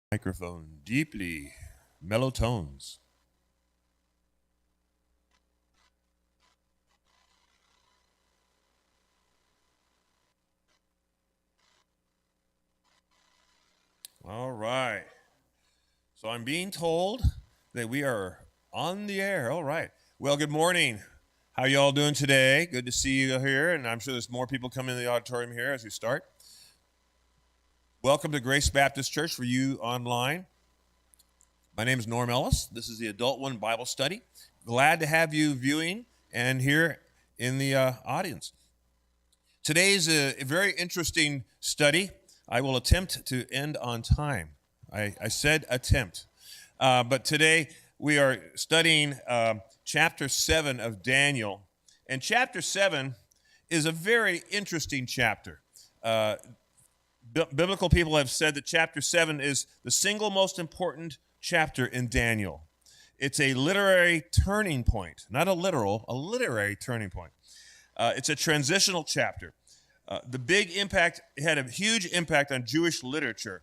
Microphone deeply, mellow tones. All right. So I'm being told that we are on the air. All right. Well, good morning. How you all doing today? Good to see you here, and I'm sure there's more people coming in the auditorium here as we start. Welcome to Grace Baptist Church for you online. My name is Norm Ellis. This is the Adult One Bible Study. Glad to have you viewing and here in the audience. Today's a very interesting study. I will attempt to end on time. I said attempt. But today we are studying chapter 7 of Daniel. And chapter 7 is a very interesting chapter. Biblical people have said that chapter 7 is the single most important chapter in Daniel. It's a literary turning point, not a literary turning point. It's a transitional chapter. The big impact, it had a huge impact on Jewish literature.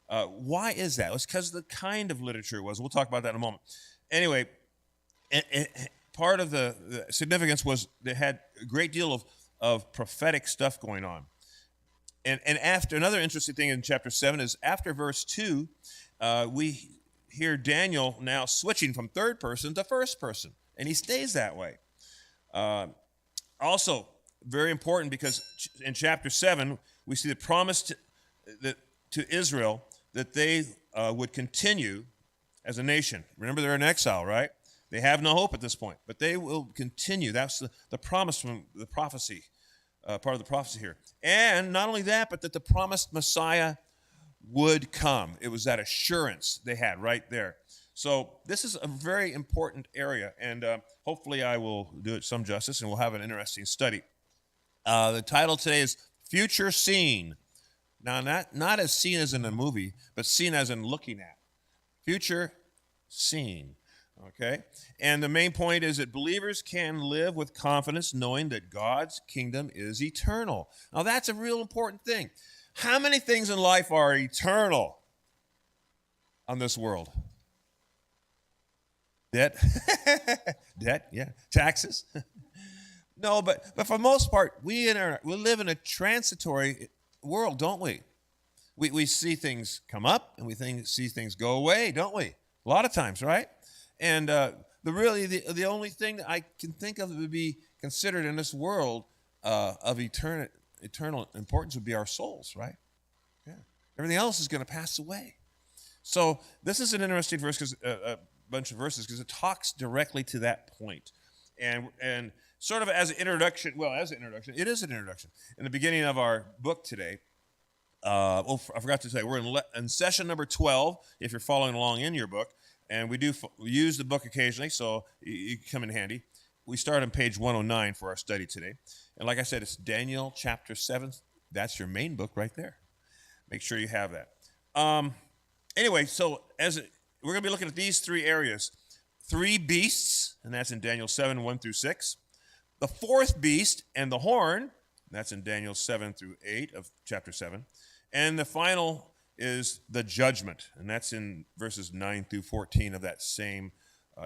Why is that? It's because of the kind of literature it was. We'll talk about that in a moment. Anyway, part of the significance was they had a great deal of prophetic stuff going on. And after, another interesting thing in chapter 7 is after verse 2, we hear Daniel now switching from third person to first person, and he stays that way. Also, very important because in chapter 7, we see the promise to Israel that they would continue as a nation. Remember, they're in exile, right? They have no hope at this point, but they will continue. That's the promise from the prophecy, part of the prophecy here. And not only that, but that the promised Messiah would come. It was that assurance they had right there. So this is a very important area, and hopefully I will do it some justice, and we'll have an interesting study. The title today is Future Seen. Now, not as seen as in a movie, but seen as in looking at. Future seen. Okay? And the main point is that believers can live with confidence knowing that God's kingdom is eternal. Now, that's a real important thing. How many things in life are eternal on this world? Debt? Debt, yeah. Taxes? No, but for the most part, we live in a transitory world, don't we? We see things come up and we see things go away, don't we? A lot of times, right? And the only thing that I can think of that would be considered in this world of eternal importance would be our souls, right? Yeah. Everything else is going to pass away. So this is an interesting verse, because a bunch of verses, because it talks directly to that point. And sort of as an introduction, it is an introduction. In the beginning of our book today, I forgot to say, we're in session number 12, if you're following along in your book, and we use the book occasionally, so you come in handy. We start on page 109 for our study today. And like I said, it's Daniel chapter 7. That's your main book right there. Make sure you have that. Anyway, so we're going to be looking at these three areas. 3 beasts, and that's in Daniel 7, 1 through 6. The 4th beast and the horn, that's in Daniel 7 through 8 of chapter 7. And the final is the judgment, and that's in verses 9 through 14 of that same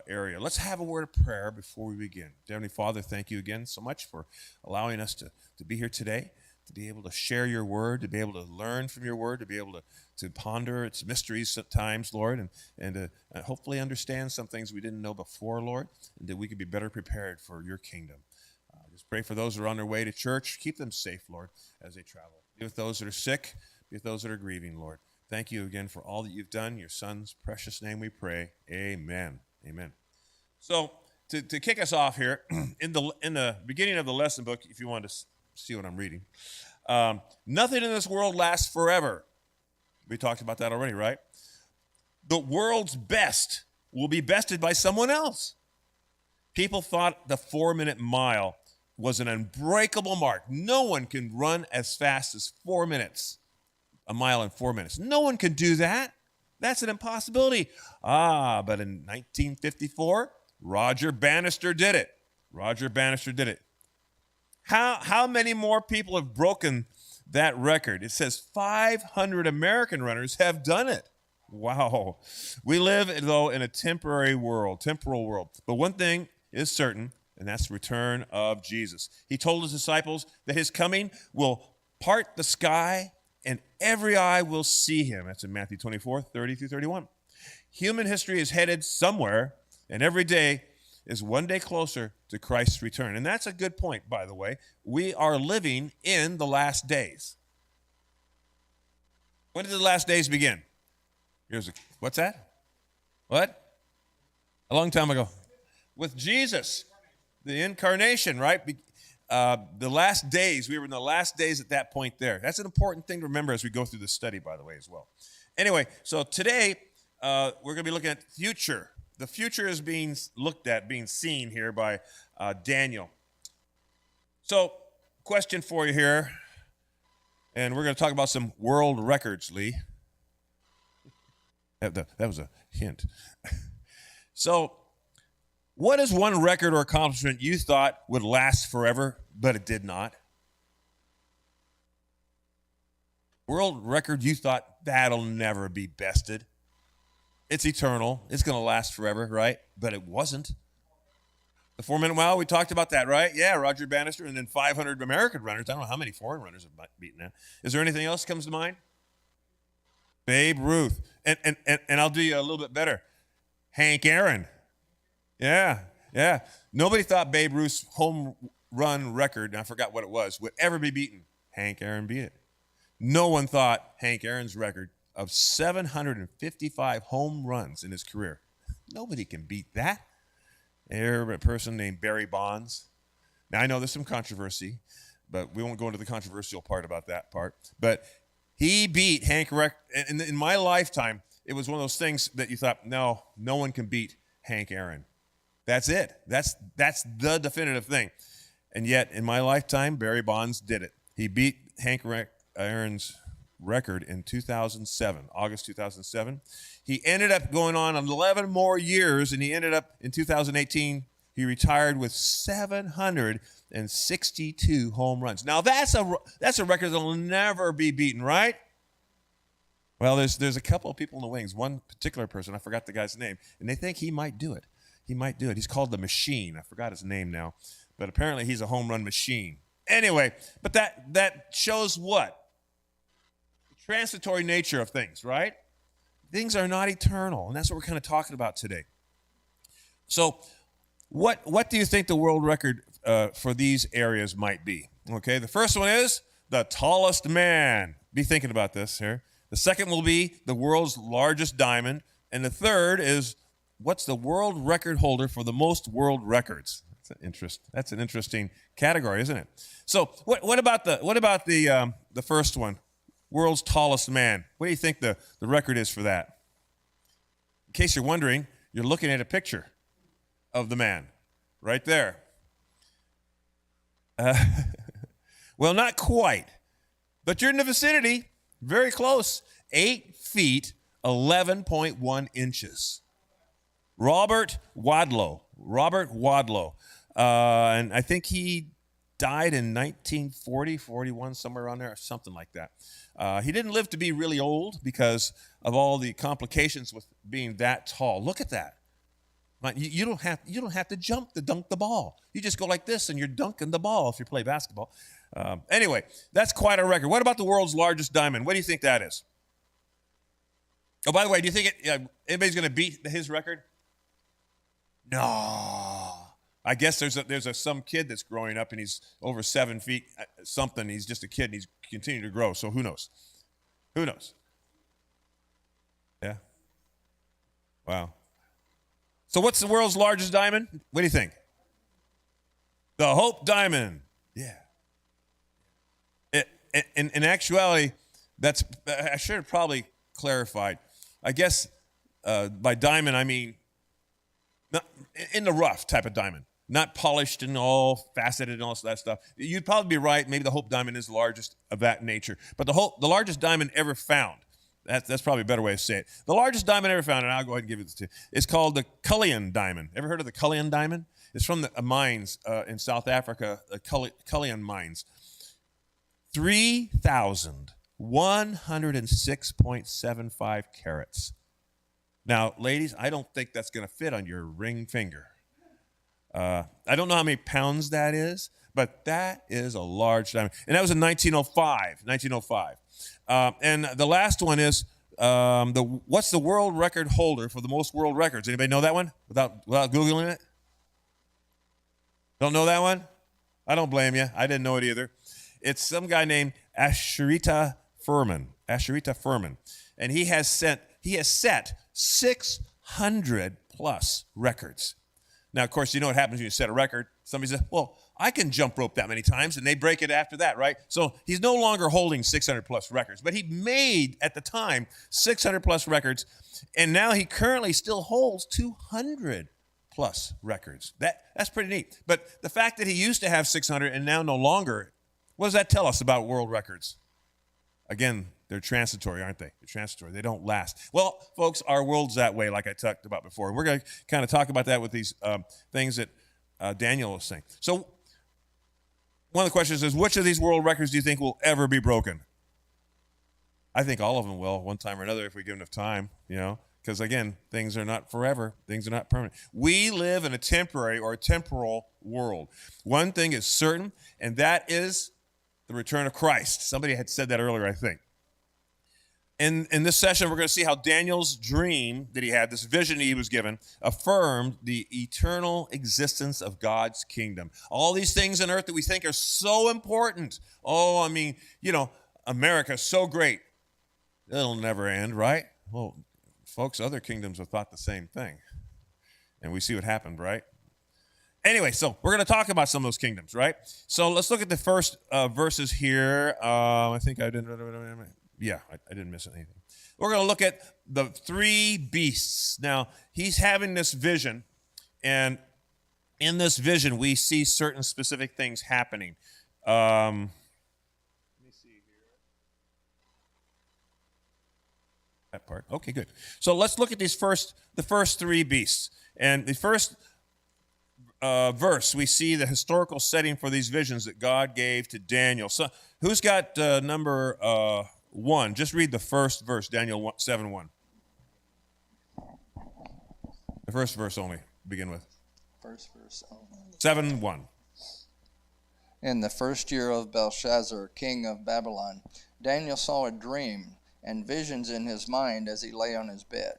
area. Let's have a word of prayer before we begin. Heavenly Father, thank you again so much for allowing us to be here today, to be able to share your word, to be able to learn from your word, to be able to ponder its mysteries at times, Lord, and to hopefully understand some things we didn't know before, Lord, and that we could be better prepared for your kingdom. Just pray for those who are on their way to church. Keep them safe, Lord, as they travel. Be with those that are sick. Be with those that are grieving, Lord. Thank you again for all that you've done. In your Son's precious name we pray. Amen. Amen. So to kick us off here, in the beginning of the lesson book, if you want to see what I'm reading, nothing in this world lasts forever. We talked about that already, right? The world's best will be bested by someone else. People thought the 4-minute mile was an unbreakable mark. No one can run as fast as 4 minutes, a mile in 4 minutes. No one can do that. That's an impossibility. But in 1954, Roger Bannister did it. Roger Bannister did it. How many more people have broken that record? It says 500 American runners have done it. Wow. We live, though, in a temporal world. But one thing is certain, and that's the return of Jesus. He told his disciples that his coming will part the sky and every eye will see him. That's in Matthew 24, 30 through 31. Human history is headed somewhere, and every day is one day closer to Christ's return. And that's a good point, by the way. We are living in the last days. When did the last days begin? What's that? What? A long time ago. With Jesus, the incarnation, right? The last days, we were in the last days at that point there. That's an important thing to remember as we go through this study, by the way, as well. Anyway, so today, we're going to be looking at future. The future is being looked at, being seen here by Daniel. So, question for you here, and we're going to talk about some world records, Lee. That was a hint. So, what is one record or accomplishment you thought would last forever, but it did not? World record you thought that'll never be bested. It's eternal. It's going to last forever, right? But it wasn't. The 4-minute mile, we talked about that, right? Yeah, Roger Bannister, and then 500 American runners. I don't know how many foreign runners have beaten that. Is there anything else that comes to mind? Babe Ruth. And I'll do you a little bit better. Hank Aaron. Yeah. Nobody thought Babe Ruth's home run record, and I forgot what it was, would ever be beaten. Hank Aaron beat it. No one thought Hank Aaron's record of 755 home runs in his career. Nobody can beat that. There's a person named Barry Bonds. Now, I know there's some controversy, but we won't go into the controversial part about that part. But he beat Hank in my lifetime, it was one of those things that you thought, no one can beat Hank Aaron. That's it. That's the definitive thing. And yet, in my lifetime, Barry Bonds did it. He beat Hank Aaron's record in 2007, August 2007. He ended up going on 11 more years, and he ended up in 2018, he retired with 762 home runs. Now, that's a record that will never be beaten, right? Well, there's a couple of people in the wings. One particular person, I forgot the guy's name, and they think he might do it. He's called the Machine. I forgot his name now, but apparently he's a home run machine. Anyway, but that shows what? The transitory nature of things, right? Things are not eternal, and that's what we're kind of talking about today. So what do you think the world record for these areas might be? Okay, the first one is the tallest man. Be thinking about this here. The second will be the world's largest diamond, and the third is what's the world record holder for the most world records? That's an interesting category, isn't it? So what about the first one, world's tallest man? What do you think the record is for that? In case you're wondering, you're looking at a picture of the man right there. Well, not quite, but you're in the vicinity, very close. 8 feet, 11.1 inches. Robert Wadlow. And I think he died in 1940, 41, somewhere around there, something like that. He didn't live to be really old because of all the complications with being that tall. Look at that. You don't have to jump to dunk the ball. You just go like this and you're dunking the ball if you play basketball. Anyway, that's quite a record. What about the world's largest diamond? What do you think that is? Oh, by the way, do you think anybody's going to beat his record? No. I guess there's some kid that's growing up and he's over 7 feet something. He's just a kid and he's continuing to grow. So who knows? Who knows? Yeah. Wow. So what's the world's largest diamond? What do you think? The Hope Diamond. Yeah. In actuality, I should have probably clarified. I guess by diamond I mean not in the rough type of diamond, not polished and all faceted and all that stuff. You'd probably be right. Maybe the Hope Diamond is the largest of that nature. But the largest diamond ever found, that's probably a better way to say it. The largest diamond ever found, and I'll go ahead and give it to you, it's called the Cullinan Diamond. Ever heard of the Cullinan Diamond? It's from the mines in South Africa, the Cullinan mines. 3,106.75 carats. Now, ladies, I don't think that's going to fit on your ring finger. I don't know how many pounds that is, but that is a large diamond. And that was in 1905. 1905. And the last one is what's the world record holder for the most world records? Anybody know that one without Googling it? Don't know that one? I don't blame you. I didn't know it either. It's some guy named Ashrita Furman. Ashrita Furman. And he has set 600 plus records. Now, of course, you know what happens when you set a record. Somebody says, well, I can jump rope that many times, and they break it after that, right? So he's no longer holding 600 plus records, but he made, at the time, 600 plus records, and now he currently still holds 200 plus records. That's pretty neat. But the fact that he used to have 600 and now no longer, what does that tell us about world records? Again, they're transitory, aren't they? They're transitory. They don't last. Well, folks, our world's that way, like I talked about before. And we're going to kind of talk about that with these things that Daniel was saying. So one of the questions is, which of these world records do you think will ever be broken? I think all of them will, one time or another, if we give enough time, because, again, things are not forever. Things are not permanent. We live in a temporary or a temporal world. One thing is certain, and that is the return of Christ. Somebody had said that earlier, I think. In this session, we're going to see how Daniel's dream that he had, this vision he was given, affirmed the eternal existence of God's kingdom. All these things on earth that we think are so important. Oh, I mean, America's so great. It'll never end, right? Well, folks, other kingdoms have thought the same thing. And we see what happened, right? Anyway, so we're going to talk about some of those kingdoms, right? So let's look at the first verses here. I think I didn't... Yeah, I didn't miss anything. We're going to look at the three beasts. Now, he's having this vision, and in this vision, we see certain specific things happening. Let me see here. That part. Okay, good. So let's look at the first three beasts. And the first verse, we see the historical setting for these visions that God gave to Daniel. So who's got number 1? Just read the first verse, Daniel 7:1. The first verse only, begin with. First verse only. 7:1. In the first year of Belshazzar, king of Babylon, Daniel saw a dream and visions in his mind as he lay on his bed.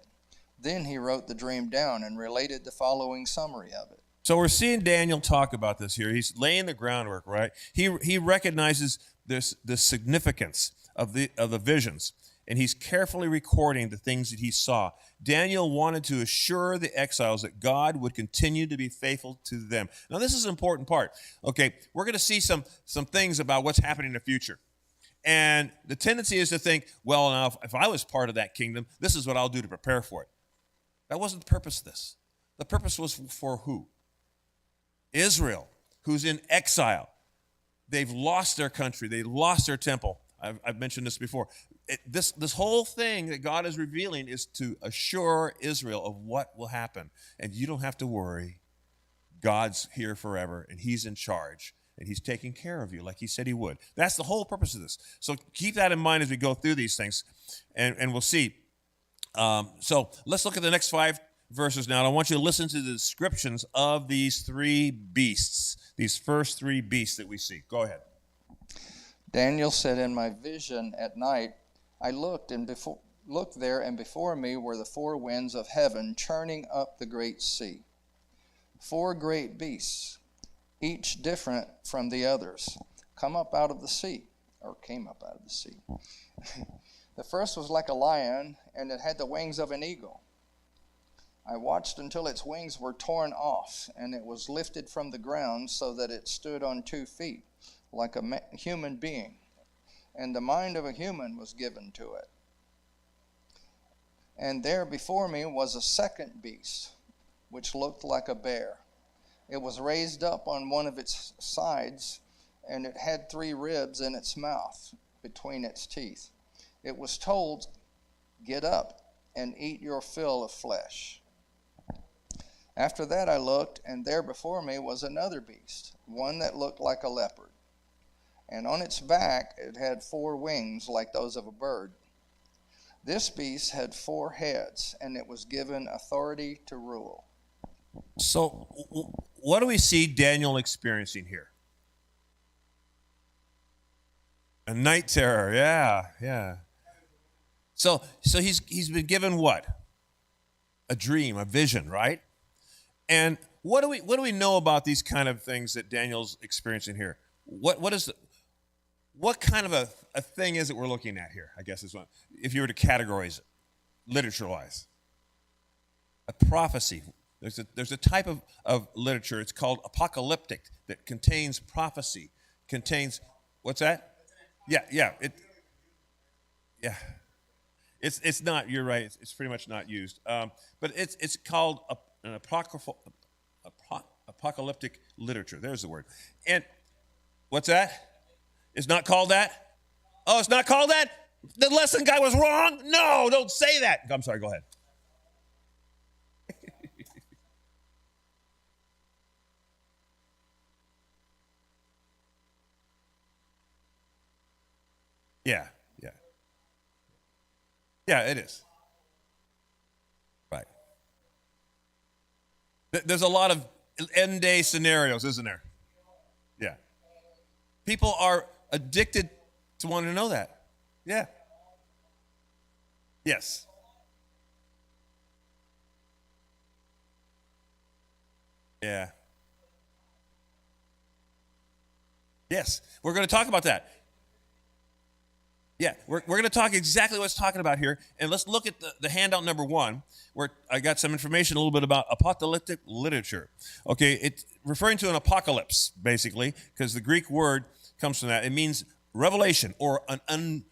Then he wrote the dream down and related the following summary of it. So we're seeing Daniel talk about this here. He's laying the groundwork, right? He recognizes the significance of the visions, and he's carefully recording the things that he saw. Daniel wanted to assure the exiles that God would continue to be faithful to them. Now, this is an important part. Okay, we're going to see some things about what's happening in the future. And the tendency is to think, well, now, if I was part of that kingdom, this is what I'll do to prepare for it. That wasn't the purpose of this. The purpose was for who? Israel, who's in exile. They've lost their country. They lost their temple. I've mentioned this before. This whole thing that God is revealing is to assure Israel of what will happen. And you don't have to worry. God's here forever, and he's in charge, and he's taking care of you like he said he would. That's the whole purpose of this. So keep that in mind as we go through these things, and we'll see. So let's look at the next 5 verses now. And I want you to listen to the descriptions of these three beasts, these first 3 beasts that we see. Go ahead. Daniel said, in my vision at night, I looked there, and before me were the 4 winds of heaven churning up the great sea. 4 great beasts, each different from the others, came up out of the sea. The first was like a lion, and it had the wings of an eagle. I watched until its wings were torn off, and it was lifted from the ground so that it stood on 2 feet. Like a human being, and the mind of a human was given to it. And there before me was a second beast, which looked like a bear. It was raised up on one of its sides, and it had 3 ribs in its mouth between its teeth. It was told, get up and eat your fill of flesh. After that I looked, and there before me was another beast, one that looked like a leopard. And on its back it had 4 wings like those of a bird. This beast had 4 heads, and it was given authority to rule. So, what do we see Daniel experiencing here? A night terror, yeah. So he's been given what? A dream, a vision, right? And what do we know about these kind of things that Daniel's experiencing here? What kind of a thing is it we're looking at here? I guess is what, if you were to categorize it, literature-wise. A prophecy. There's a type of literature. It's called apocalyptic that contains prophecy. Contains what's that? Yeah. It's not. You're right. It's pretty much not used. But it's called an apocalyptic literature. There's the word. And what's that? It's not called that? Oh, it's not called that? The lesson guy was wrong? No, don't say that. I'm sorry, go ahead. Yeah. Yeah, it is. Right. There's a lot of end day scenarios, isn't there? Yeah. People are addicted to wanting to know that. Yeah. Yes. Yeah. Yes. We're going to talk about that. Yeah, we're going to talk exactly what it's talking about here. And let's look at the handout number 1, where I got some information a little bit about apocalyptic literature. Okay, it's referring to an apocalypse, basically, because the Greek word comes from that. It means revelation or an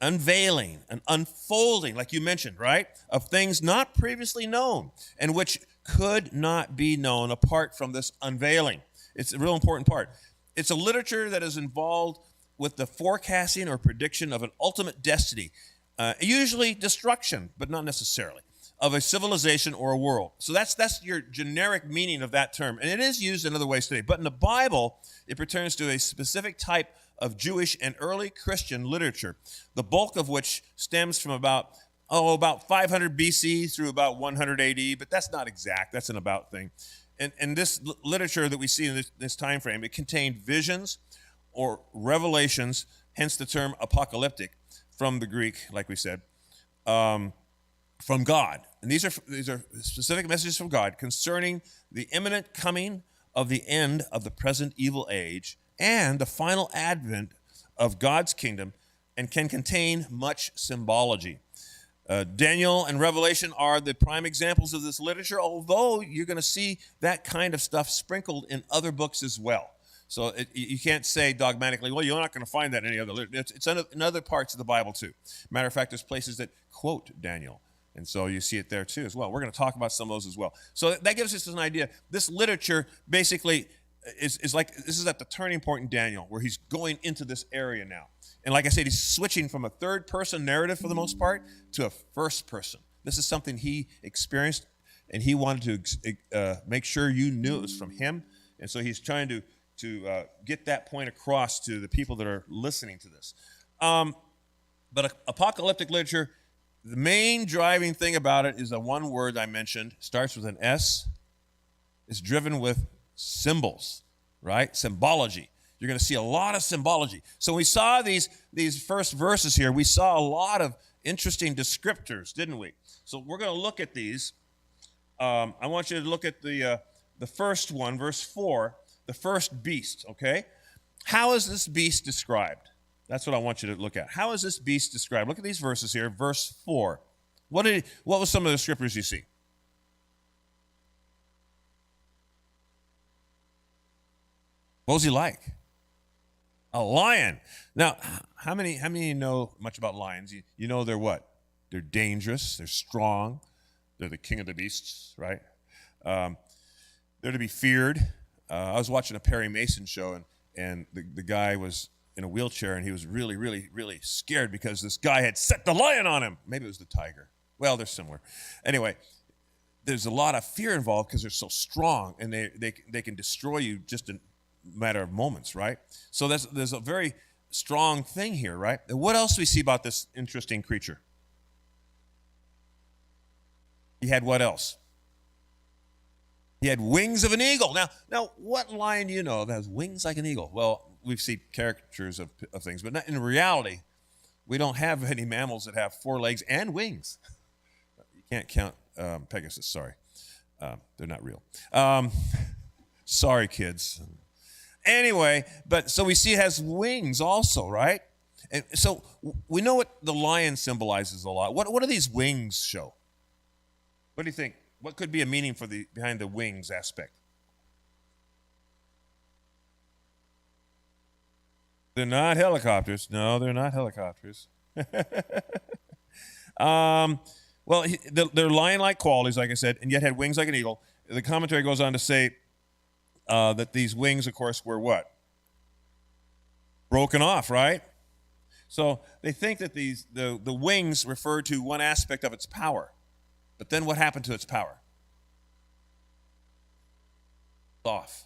unveiling, an unfolding, like you mentioned, right, of things not previously known and which could not be known apart from this unveiling. It's a real important part. It's a literature that is involved with the forecasting or prediction of an ultimate destiny, usually destruction, but not necessarily, of a civilization or a world. So that's your generic meaning of that term. And it is used in other ways today. But in the Bible, it pertains to a specific type of Jewish and early Christian literature, the bulk of which stems from about 500 BC through about 100 AD, but that's not exact. That's an about thing. And this literature that we see in this time frame, it contained visions or revelations, hence the term apocalyptic from the Greek, like we said, from God. And these are specific messages from God concerning the imminent coming of the end of the present evil age and the final advent of God's kingdom, and can contain much symbology. Daniel and Revelation are the prime examples of this literature, although you're going to see that kind of stuff sprinkled in other books as well. So you can't say dogmatically, well, you're not going to find that in any other literature. It's in other parts of the Bible too. Matter of fact, there's places that quote Daniel. And so you see it there too as well. We're going to talk about some of those as well. So that gives us an idea. This literature basically is like, this is at the turning point in Daniel where he's going into this area now. And like I said, he's switching from a third person narrative for the most part to a first person. This is something he experienced and he wanted to make sure you knew it was from him. And so he's trying to get that point across to the people that are listening to this. But apocalyptic literature, the main driving thing about it is the one word I mentioned, starts with an S. It's driven with symbols, right? Symbology. You're going to see a lot of symbology. So we saw these first verses here. We saw a lot of interesting descriptors, didn't we? So we're going to look at these. I want you to look at the first one, verse 4. The first beast, okay? How is this beast described? That's what I want you to look at. How is this beast described? Look at these verses here. Verse 4. What was some of the scriptures you see? What was he like? A lion. Now, how many know much about lions? You know they're what? They're dangerous. They're strong. They're the king of the beasts, right? They're to be feared. I was watching a Perry Mason show, and the guy was in a wheelchair, and he was really, really, really scared because this guy had set the lion on him. Maybe it was the tiger. Well, they're similar. Anyway, there's a lot of fear involved because they're so strong, and they can destroy you just in a matter of moments, right? So there's a very strong thing here, right? And what else do we see about this interesting creature? He had what else? He had wings of an eagle. Now, what lion do you know that has wings like an eagle? Well, we've seen caricatures of things, but not, in reality, we don't have any mammals that have 4 legs and wings. You can't count Pegasus. Sorry, they're not real. Sorry, kids. Anyway, but so we see it has wings also, right? And so we know what the lion symbolizes a lot. What do these wings show? What do you think? What could be a meaning for behind the wings aspect? They're not helicopters. No, they're not helicopters. Well, they're lion-like qualities, like I said, and yet had wings like an eagle. The commentary goes on to say that these wings, of course, were what? Broken off, right? So they think that the wings refer to one aspect of its power. But then what happened to its power? Off.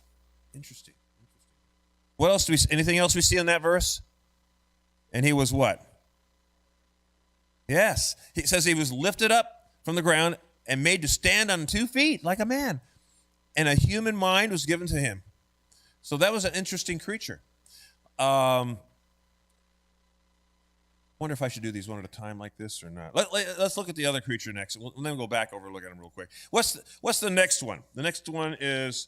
Interesting. What else anything else we see in that verse? And he was what? Yes. He says he was lifted up from the ground and made to stand on 2 feet like a man. And a human mind was given to him. So that was an interesting creature. Wonder if I should do these one at a time like this or not. Let's look at the other creature next. And then we'll go back over and look at them real quick. What's the next one? The next one is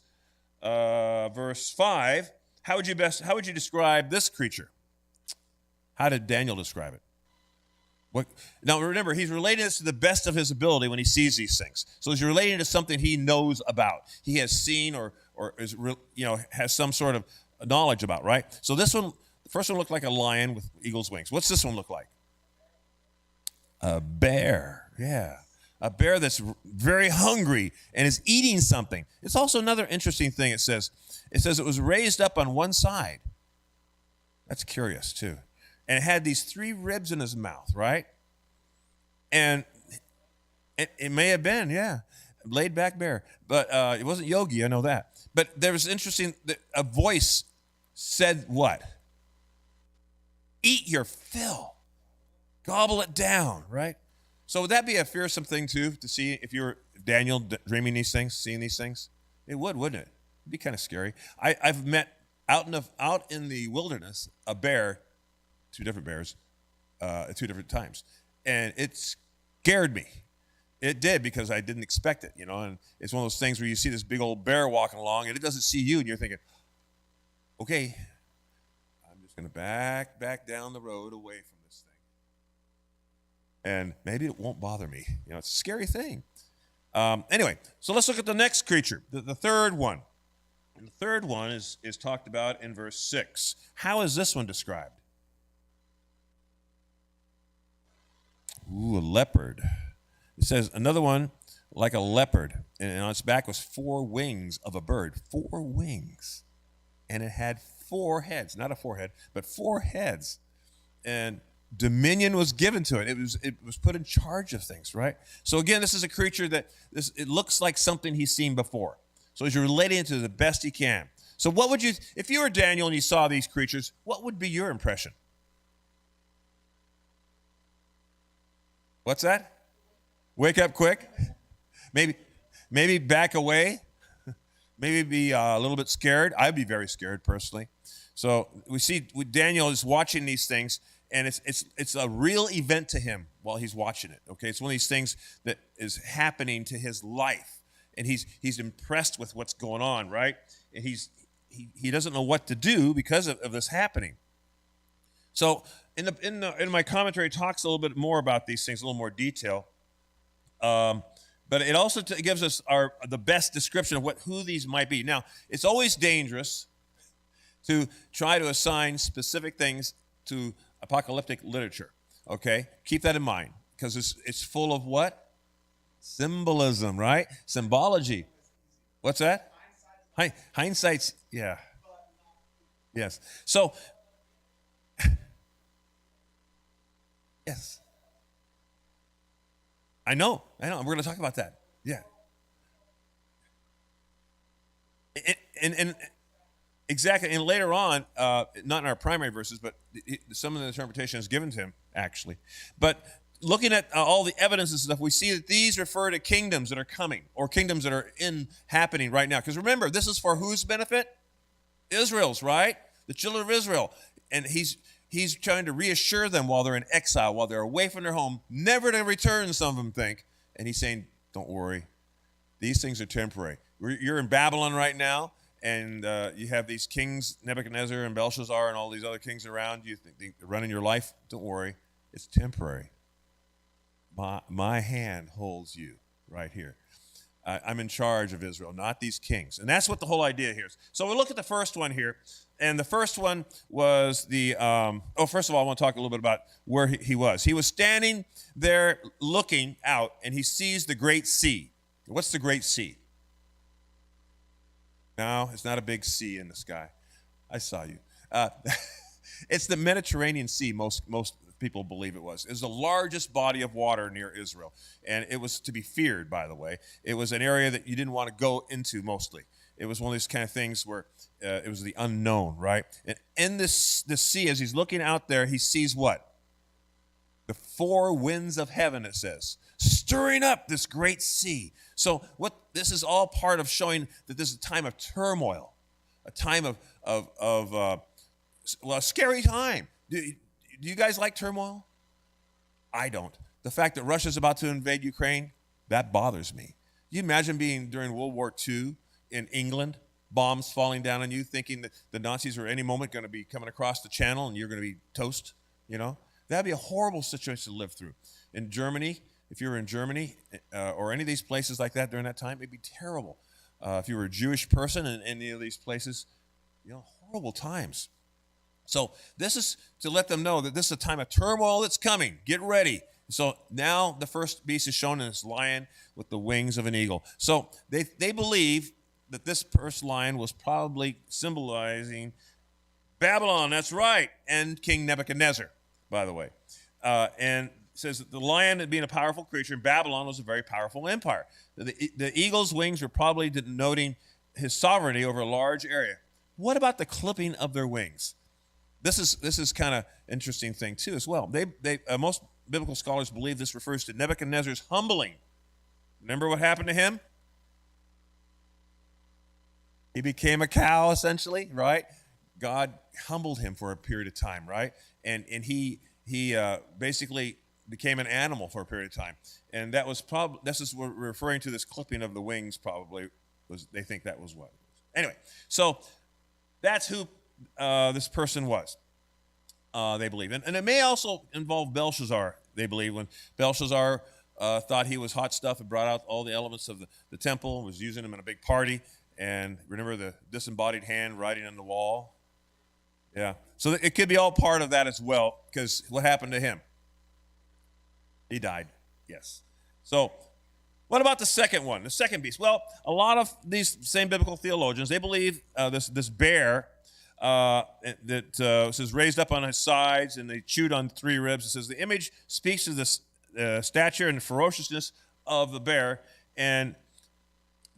verse 5. How would you describe this creature? How did Daniel describe it? Now remember, he's relating this to the best of his ability when he sees these things. So he's relating to something he knows about. He has seen or is has some sort of knowledge about, right? So this one, the first one looked like a lion with eagle's wings. What's this one look like? A bear. Yeah. A bear that's very hungry and is eating something. It's also another interesting thing. It says it was raised up on one side. That's curious too. And it had these 3 ribs in his mouth, right? And it may have been, yeah, laid back bear. But it wasn't Yogi, I know that. But there was interesting, a voice said what? Eat your fill. Gobble it down, right? So would that be a fearsome thing too, to see if you were Daniel dreaming these things, seeing these things? It would, wouldn't it? It'd be kind of scary. I've met out in the wilderness a bear, 2 different bears, at 2 different times, and it scared me. It did, because I didn't expect it, and it's one of those things where you see this big old bear walking along and it doesn't see you, and you're thinking, okay, I'm just going to back down the road away from this thing. And maybe it won't bother me. It's a scary thing. Anyway, so let's look at the next creature, the third one. And the third one is talked about in verse 6. How is this one described? Ooh, a leopard. It says another one like a leopard, and on its back was 4 wings of a bird. 4 wings. And it had 4 heads, not a forehead, but 4 heads. And dominion was given to it. It was put in charge of things, right? So again, this is a creature it looks like something he's seen before. So he's relating it to the best he can. So what would you, if you were Daniel and you saw these creatures, what would be your impression? What's that? Wake up quick? Maybe back away? Maybe be a little bit scared? I'd be very scared personally. So we see Daniel is watching these things, and it's a real event to him while he's watching it. Okay, it's one of these things that is happening to his life, and he's impressed with what's going on, right? And he doesn't know what to do because of this happening. So in my commentary, it talks a little bit more about these things, a little more detail. But it also gives us the best description of who these might be. Now, it's always dangerous to try to assign specific things to apocalyptic literature. Okay, keep that in mind, because it's full of what? Symbolism, right? Symbology. What's that? Hindsight's, yeah. Yes. So, yes. I know. We're going to talk about that. Yeah. And exactly. And later on, not in our primary verses, but some of the interpretation is given to him, actually. But looking at all the evidence and stuff, we see that these refer to kingdoms that are coming or kingdoms that are happening right now. Because remember, this is for whose benefit? Israel's, right? The children of Israel. And he's trying to reassure them while they're in exile, while they're away from their home, never to return, some of them think. And he's saying, don't worry. These things are temporary. You're in Babylon right now, and you have these kings, Nebuchadnezzar and Belshazzar and all these other kings around you running your life. Don't worry. It's temporary. My hand holds you right here. I'm in charge of Israel, not these kings. And that's what the whole idea here is. So we'll look at the first one here. And the first one was first of all, I want to talk a little bit about where he was. He was standing there looking out, and he sees the great sea. What's the great sea? No, it's not a big sea in the sky. I saw you. It's the Mediterranean Sea, most people believe it was. It's the largest body of water near Israel. And it was to be feared, by the way. It was an area that you didn't want to go into mostly. It was one of these kind of things where it was the unknown, right? And in this sea, as he's looking out there, he sees what? The four winds of heaven, it says, stirring up this great sea. So this is all part of showing that this is a time of turmoil, a time a scary time. Do you guys like turmoil? I don't. The fact that Russia's about to invade Ukraine, that bothers me. You imagine being during World War II in England, bombs falling down on you, thinking that the Nazis are any moment going to be coming across the channel and you're going to be toast, you know? That'd be a horrible situation to live through. In Germany, if you were in Germany or any of these places like that during that time, it'd be terrible. If you were a Jewish person in any of these places, horrible times. So this is to let them know that this is a time of turmoil that's coming. Get ready. So now the first beast is shown in this lion with the wings of an eagle. So they believe that this first lion was probably symbolizing Babylon, that's right, and King Nebuchadnezzar, by the way. And it says that the lion, being a powerful creature, and Babylon was a very powerful empire. The eagle's wings were probably denoting his sovereignty over a large area. What about the clipping of their wings? This is kind of interesting thing too as well. Most biblical scholars believe this refers to Nebuchadnezzar's humbling. Remember what happened to him? He became a cow essentially, right? God humbled him for a period of time, right? And he basically became an animal for a period of time. And that was this is what we're referring to, this clipping of the wings probably they think that was what it was. Anyway, so that's who this person was, they believe. And it may also involve Belshazzar, they believe, when Belshazzar thought he was hot stuff and brought out all the elements of the temple and was using them in a big party. And remember the disembodied hand writing on the wall? Yeah. So it could be all part of that as well, because what happened to him? He died, yes. So what about the second one, the second beast? Well, a lot of these same biblical theologians, they believe this bear that says raised up on his sides and they chewed on three ribs. It says the image speaks to the stature and ferociousness of the bear, and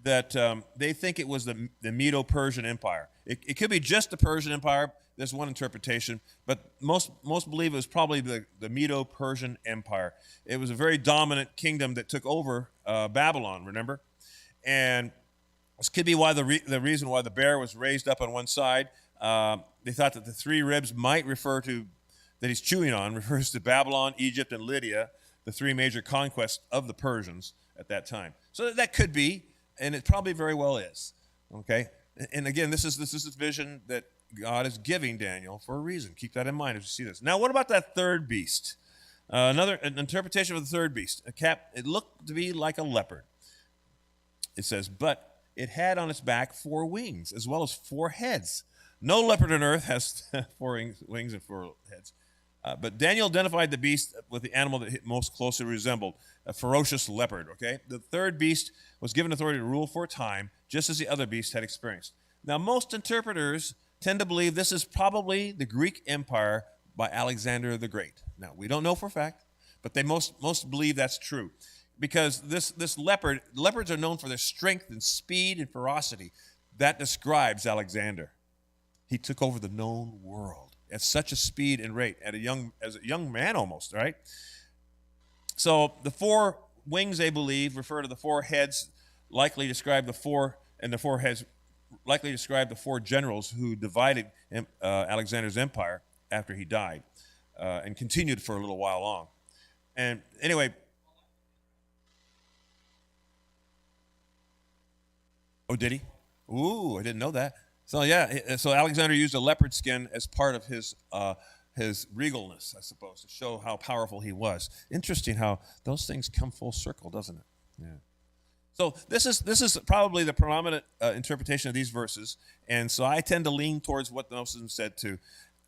that they think it was the Medo-Persian Empire. It could be just the Persian Empire. There's one interpretation, but most believe it was probably the Medo-Persian Empire. It was a very dominant kingdom that took over Babylon, remember? And this could be why the reason why the bear was raised up on one side. They thought that the three ribs might refer to, that he's chewing on, refers to Babylon, Egypt, and Lydia, the three major conquests of the Persians at that time. So that could be, and it probably very well is. Okay? And again, this is a vision that God is giving Daniel for a reason. Keep that in mind as you see this. Now, what about that third beast? An interpretation of the third beast. It looked to be like a leopard. It says, but it had on its back 4 wings, as well as 4 heads. No leopard on earth has 4 wings and 4 heads. But Daniel identified the beast with the animal that it most closely resembled, a ferocious leopard, okay? The third beast was given authority to rule for a time, just as the other beasts had experienced. Now, most interpreters tend to believe this is probably the Greek Empire by Alexander the Great. Now, we don't know for a fact, but they most believe that's true. Because this leopards are known for their strength and speed and ferocity. That describes Alexander. He took over the known world at such a speed and rate, as a young man almost, right? So the four wings, they believe, refer to the four heads, likely describe the four, and the four heads likely describe the four generals who divided Alexander's empire after he died, and continued for a little while long. And anyway, oh, did he? Ooh, I didn't know that. So yeah, so Alexander used a leopard skin as part of his regalness, I suppose, to show how powerful he was. Interesting how those things come full circle, doesn't it? Yeah. So this is probably the predominant interpretation of these verses, and so I tend to lean towards what the Gnosticism said too.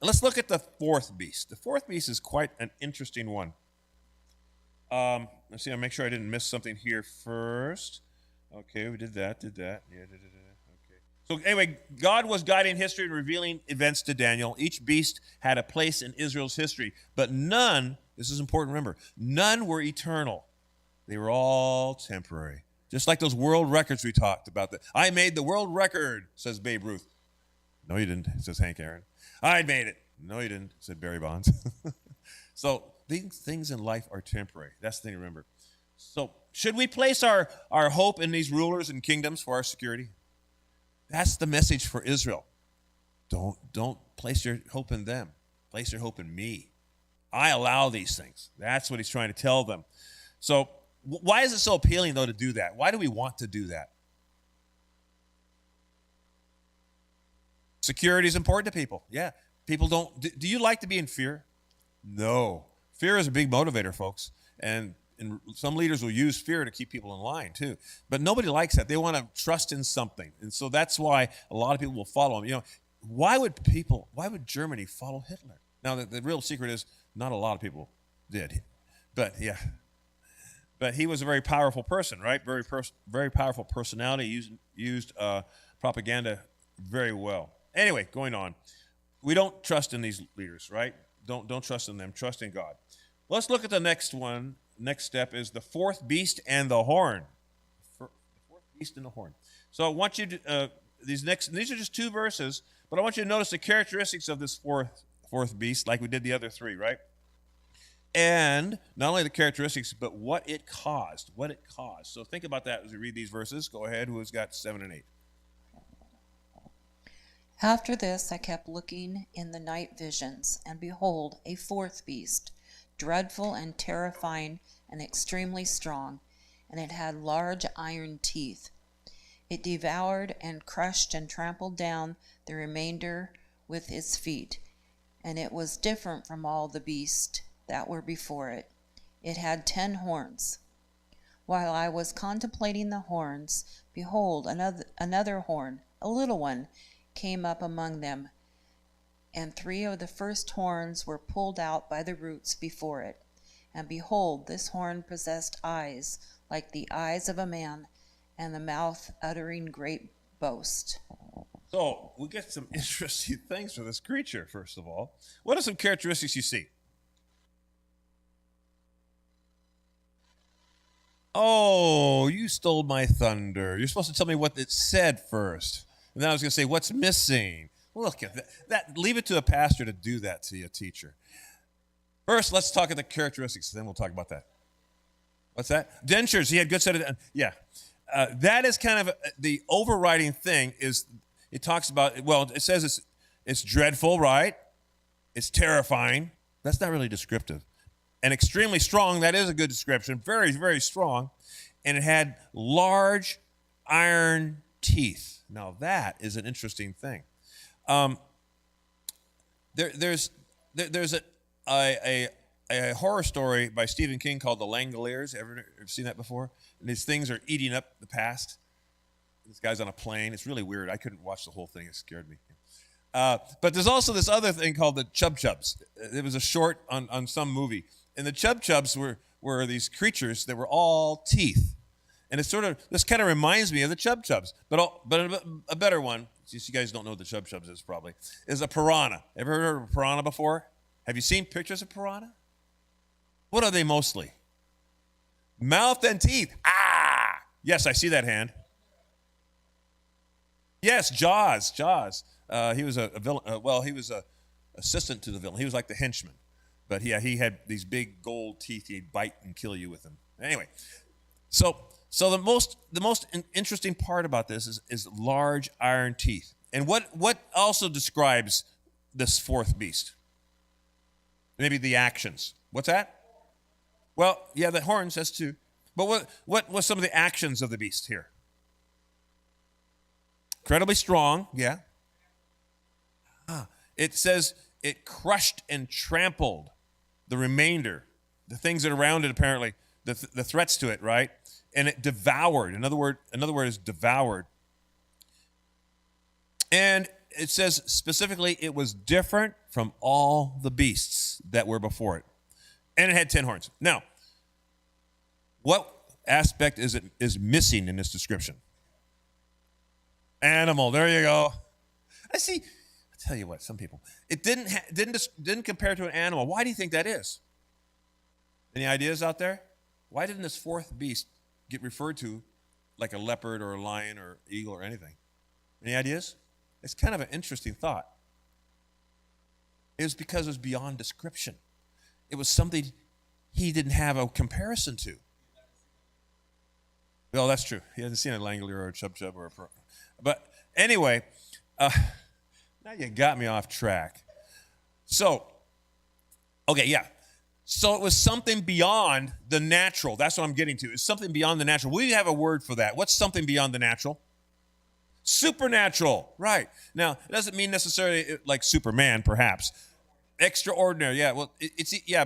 Let's look at the fourth beast. The fourth beast is quite an interesting one. Let's see. I'll make sure I didn't miss something here first. Okay, we did that. Yeah, okay. So anyway, God was guiding history and revealing events to Daniel. Each beast had a place in Israel's history, but none, this is important to remember, none were eternal. They were all temporary. Just like those world records we talked about. I made the world record, says Babe Ruth. No, you didn't, says Hank Aaron. I made it. No, you didn't, said Barry Bonds. So these things in life are temporary. That's the thing to remember. So should we place our hope in these rulers and kingdoms for our security? That's the message for Israel. Don't place your hope in them. Place your hope in me. I allow these things. That's what he's trying to tell them. So why is it so appealing, though, to do that? Why do we want to do that? Security is important to people. Yeah. People don't. Do you like to be in fear? No. Fear is a big motivator, folks. And some leaders will use fear to keep people in line, too. But nobody likes that. They want to trust in something. And so that's why a lot of people will follow him. You know, why would Germany follow Hitler? Now, the real secret is not a lot of people did. But, yeah. But he was a very powerful person, right? Very powerful personality, used propaganda very well. Anyway, going on. We don't trust in these leaders, right? Don't trust in them. Trust in God. Let's look at the next one. Next step is the fourth beast and the horn. The fourth beast and the horn. So I want you to, these are just two verses, but I want you to notice the characteristics of this fourth beast, like we did the other three, right? And not only the characteristics, but what it caused. So think about that as we read these verses. Go ahead, who's got 7 and 8? After this I kept looking in the night visions, and behold, a fourth beast, dreadful and terrifying and extremely strong, and it had large iron teeth. It devoured and crushed and trampled down the remainder with its feet, and it was different from all the beasts that were before it. It had 10 horns. While I was contemplating the horns, behold, another horn, a little one, came up among them, and 3 of the first horns were pulled out by the roots before it. And behold, this horn possessed eyes like the eyes of a man, and the mouth uttering great boast. So we get some interesting things for this creature, first of all. What are some characteristics you see? Oh, you stole my thunder. You're supposed to tell me what it said first. And then I was going to say, what's missing? Look at that. Leave it to a pastor to do that to a teacher. First, let's talk about the characteristics, then we'll talk about that. What's that? Dentures. He had good set of, yeah. That is kind of the overriding thing is it talks about, well, it says it's dreadful, right? It's terrifying. That's not really descriptive. And extremely strong, that is a good description. Very, very strong. And it had large iron teeth. Now that is an interesting thing. There's a horror story by Stephen King called The Langoliers. Ever seen that before? And these things are eating up the past. This guy's on a plane. It's really weird. I couldn't watch the whole thing. It scared me. But there's also this other thing called the Chub Chubs. It was a short on some movie. And the Chub Chubs were these creatures that were all teeth. And it's sort of, this kind of reminds me of the Chub Chubs. But a better one, since you guys don't know what the Chub Chubs is probably, is a piranha. Ever heard of a piranha before? Have you seen pictures of piranha? What are they mostly? Mouth and teeth. Ah! Yes, I see that hand. Yes, Jaws. He was a villain. He was an assistant to the villain. He was like the henchman. But yeah, he had these big gold teeth. He'd bite and kill you with them. Anyway, so the most interesting part about this is large iron teeth. And what also describes this fourth beast? Maybe the actions. What's that? Well, yeah, the horns, that's two. But what was some of the actions of the beast here? Incredibly strong, yeah. It says it crushed and trampled the remainder, the things that are around it apparently, the threats to it, right? And it devoured. Another word is devoured. And it says specifically it was different from all the beasts that were before it. And it had 10 horns. Now, what aspect is missing in this description? Animal. There you go. I see. I tell you what, some people, it didn't compare to an animal. Why do you think that is? Any ideas out there? Why didn't this fourth beast get referred to like a leopard or a lion or eagle or anything? Any ideas? It's kind of an interesting thought. It was because it was beyond description. It was something he didn't have a comparison to. Well, that's true. He hasn't seen a Langolier or a Chub Chub or a... But anyway, now you got me off track. So, okay, yeah. So it was something beyond the natural. That's what I'm getting to. It's something beyond the natural. We have a word for that. What's something beyond the natural? Supernatural, right. Now, it doesn't mean necessarily like Superman, perhaps. Extraordinary, yeah. Well,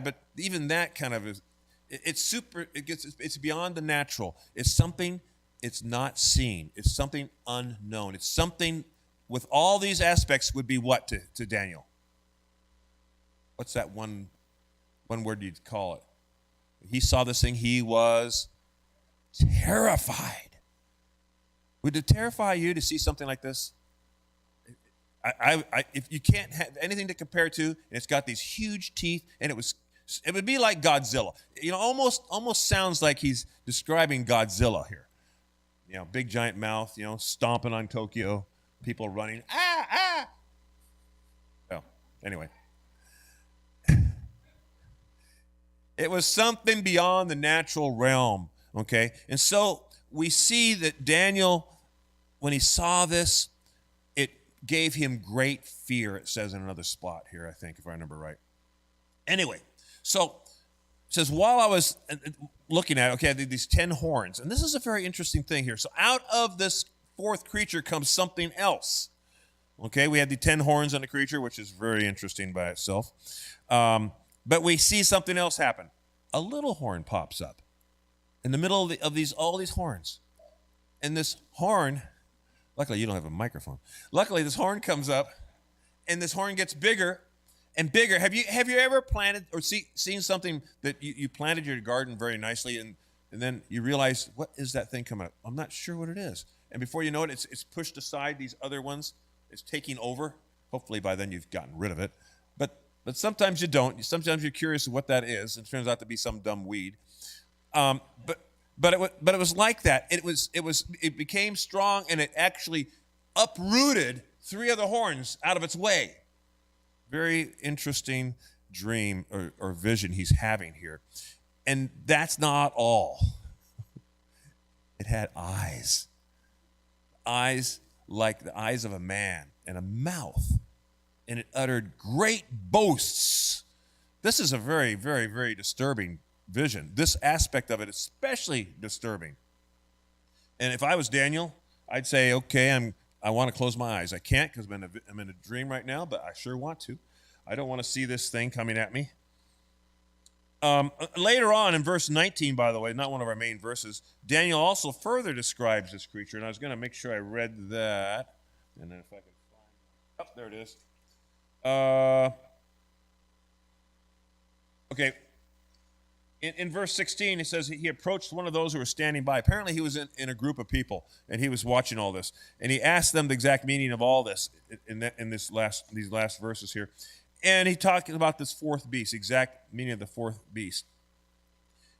but even that kind of is, it's beyond the natural. It's something it's not seen. It's something unknown. It's something with all these aspects would be what to Daniel? What's that one word you'd call it? He saw this thing, he was terrified. Would it terrify you to see something like this? If you can't have anything to compare to, and it's got these huge teeth, and it would be like Godzilla. You know, almost sounds like he's describing Godzilla here. You know, big giant mouth, you know, stomping on Tokyo, people running, ah. Well, anyway. It was something beyond the natural realm, okay? And so we see that Daniel, when he saw this, it gave him great fear, it says in another spot here, I think, if I remember right. Anyway, so it says, while I was looking at, okay, these 10 horns, and this is a very interesting thing here. So out of this fourth creature comes something else. Okay, we had the 10 horns on the creature, which is very interesting by itself. But we see something else happen. A little horn pops up in the middle of all these horns. And this horn, luckily you don't have a microphone. Luckily this horn comes up, and this horn gets bigger and bigger. Have you ever planted or seen something that you planted your garden very nicely, and then you realize, what is that thing coming up? I'm not sure what it is. And before you know it, it's pushed aside these other ones. It's taking over. Hopefully by then you've gotten rid of it. But sometimes you don't. Sometimes you're curious what that is. It turns out to be some dumb weed. But it was like that. It became strong, and it actually uprooted 3 other horns out of its way. Very interesting dream or vision he's having here. And that's not all. It had eyes. Eyes like the eyes of a man, and a mouth. And it uttered great boasts. This is a very, very, very disturbing vision. This aspect of it is especially disturbing. And if I was Daniel, I'd say, okay, I want to close my eyes. I can't because I'm in a dream right now, but I sure want to. I don't want to see this thing coming at me. Later on in verse 19, by the way, not one of our main verses, Daniel also further describes this creature, and I was going to make sure I read that. And then if I could find... Oh, there it is. Okay. In verse 16, it says he approached one of those who were standing by. Apparently, he was in a group of people, and he was watching all this. And he asked them the exact meaning of all this in these last verses here. And he talked about this fourth beast, exact meaning of the fourth beast.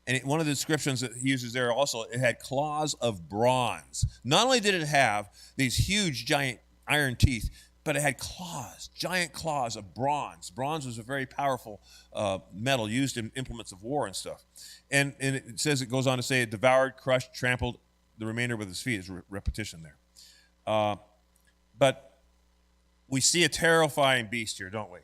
And one of the descriptions that he uses there also, it had claws of bronze. Not only did it have these huge, giant iron teeth, but it had claws, giant claws of bronze. Bronze was a very powerful metal used in implements of war and stuff. And it says, it goes on to say, it devoured, crushed, trampled the remainder with its feet. Is repetition there. But we see a terrifying beast here, don't we?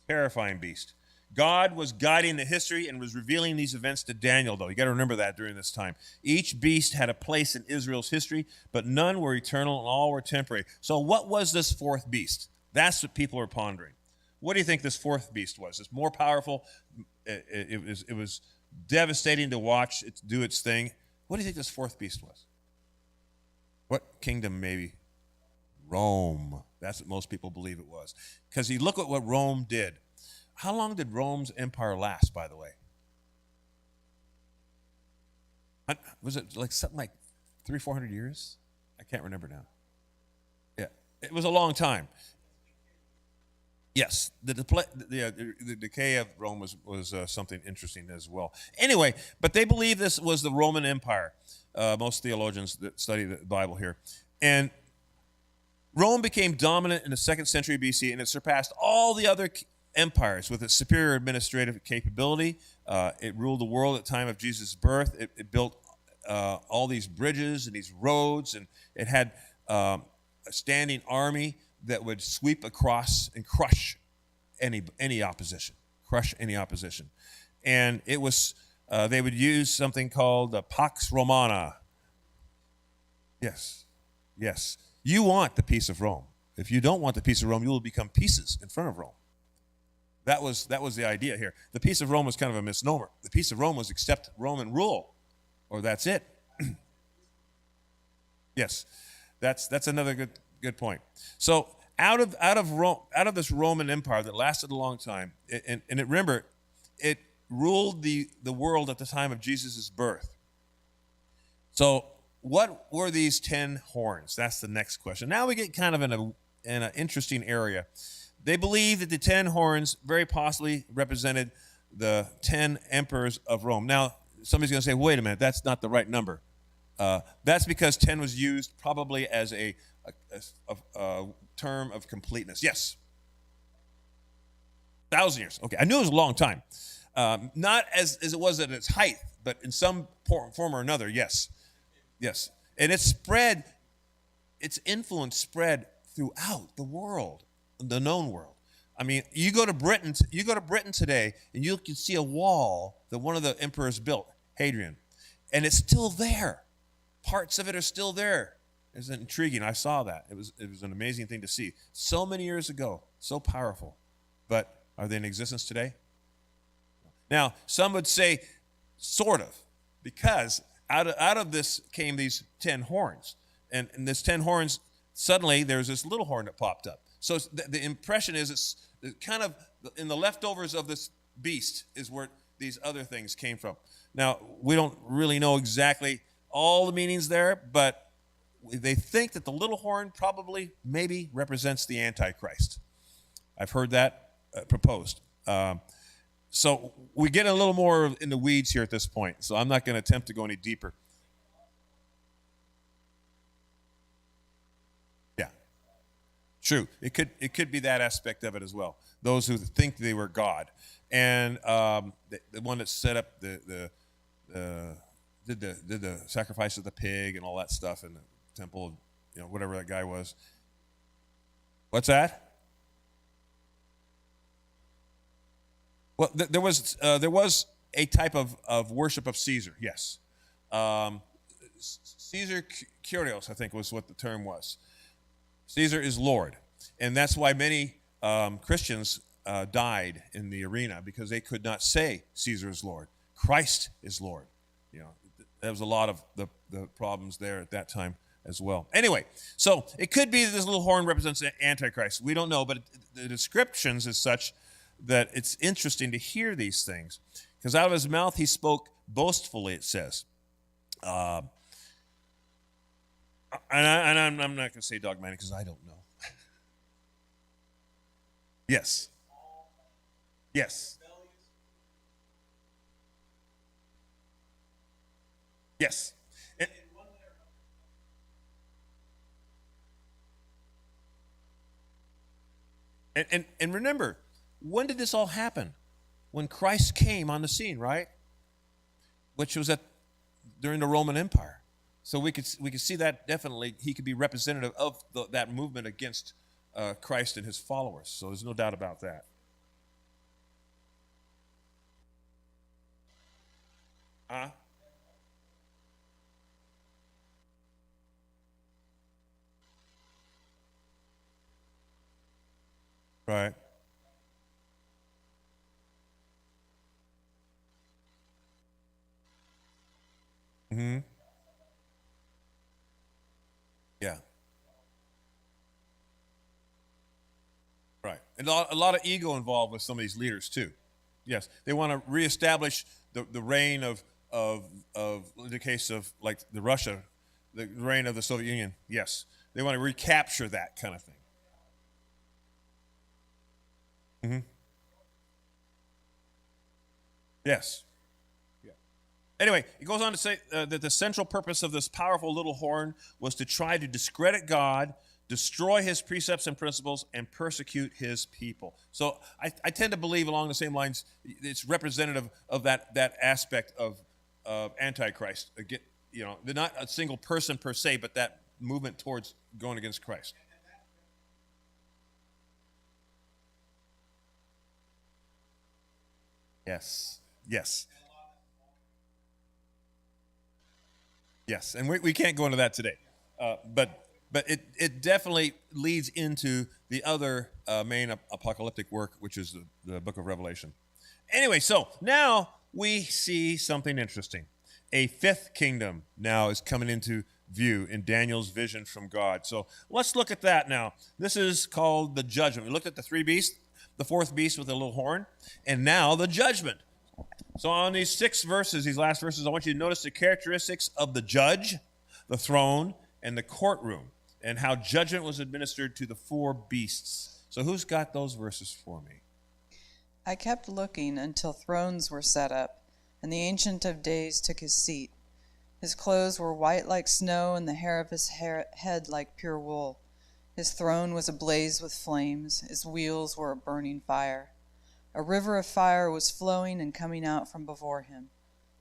Terrifying beast. God was guiding the history and was revealing these events to Daniel, though. You got to remember that during this time. Each beast had a place in Israel's history, but none were eternal and all were temporary. So what was this fourth beast? That's what people are pondering. What do you think this fourth beast was? It's more powerful. It was devastating to watch it do its thing. What do you think this fourth beast was? What kingdom, maybe? Rome. That's what most people believe it was. Because you look at what Rome did. How long did Rome's empire last, by the way? Was it like something like 300-400 years? I can't remember now. Yeah, it was a long time. Yes, the decay of Rome was something interesting as well. Anyway, but they believe this was the Roman Empire. Most theologians that study the Bible here. And Rome became dominant in the 2nd century BC, and it surpassed all the other empires with its superior administrative capability. It ruled the world at the time of Jesus' birth. It built all these bridges and these roads, and it had a standing army that would sweep across and crush any opposition. Crush any opposition. And it was they would use something called the Pax Romana. Yes. Yes. You want the peace of Rome. If you don't want the peace of Rome, you will become pieces in front of Rome. That was the idea here. The peace of Rome was kind of a misnomer. The peace of Rome was accept Roman rule, or that's it. Yes, that's another good point. So out of Rome, out of this Roman Empire that lasted a long time, and remember, it ruled the world at the time of Jesus' birth. So what were these 10 horns? That's the next question. Now we get kind of in an interesting area. They believe that the 10 horns very possibly represented the 10 emperors of Rome. Now, somebody's going to say, wait a minute, that's not the right number. That's because 10 was used probably as a term of completeness. Yes. 1,000 years. Okay, I knew it was a long time. Not as it was at its height, but in some form or another, yes. Yes. And its influence spread throughout the world. The known world. I mean, you go to Britain today, and you can see a wall that one of the emperors built, Hadrian, and it's still there. Parts of it are still there. It's intriguing. I saw that. It was an amazing thing to see. So many years ago, so powerful. But are they in existence today? Now, some would say, sort of, because out of this came these 10 horns, and this 10 horns. Suddenly, there's this little horn that popped up. So the impression is it's kind of in the leftovers of this beast is where these other things came from. Now, we don't really know exactly all the meanings there, but they think that the little horn probably maybe represents the Antichrist. I've heard that proposed. So we get a little more in the weeds here at this point, so I'm not going to attempt to go any deeper. True. It could be that aspect of it as well. Those who think they were God, and the one that set up did the sacrifice of the pig and all that stuff in the temple, whatever that guy was. What's that? Well, there was a type of worship of Caesar. Yes, Caesar Kyrios, I think, was what the term was. Caesar is Lord, and that's why many Christians died in the arena, because they could not say Caesar is Lord. Christ is Lord. There was a lot of the problems there at that time as well. Anyway, so it could be that this little horn represents the Antichrist. We don't know, but the descriptions is such that it's interesting to hear these things, because out of his mouth he spoke boastfully, it says. And I'm not going to say dogmatic because I don't know. Yes. Yes. Yes. And remember, when did this all happen? When Christ came on the scene, right? Which was during the Roman Empire. So we could see that definitely he could be representative of that movement against Christ and his followers. So there's no doubt about that. Right. Mm-hmm. Yeah. Right. And a lot of ego involved with some of these leaders too. Yes, they want to reestablish the reign of in the case of like the Russia, the reign of the Soviet Union. Yes, they want to recapture that kind of thing. Mm-hmm. Yes. Yeah. Anyway, it goes on to say that the central purpose of this powerful little horn was to try to discredit God, destroy his precepts and principles, and persecute his people. So I tend to believe along the same lines, it's representative of that aspect of Antichrist. Again, they're not a single person per se, but that movement towards going against Christ. Yes. Yes. Yes, and we can't go into that today, but it definitely leads into the other main apocalyptic work, which is the book of Revelation. Anyway, so now we see something interesting. A fifth kingdom now is coming into view in Daniel's vision from God. So let's look at that now. This is called the judgment. We looked at the three beasts, the fourth beast with the little horn, and now the judgment. So on these 6 verses, these last verses, I want you to notice the characteristics of the judge, the throne, and the courtroom, and how judgment was administered to the 4 beasts. So who's got those verses for me? I kept looking until thrones were set up, and the Ancient of Days took his seat. His clothes were white like snow, and the hair of his head like pure wool. His throne was ablaze with flames. His wheels were a burning fire. A river of fire was flowing and coming out from before him.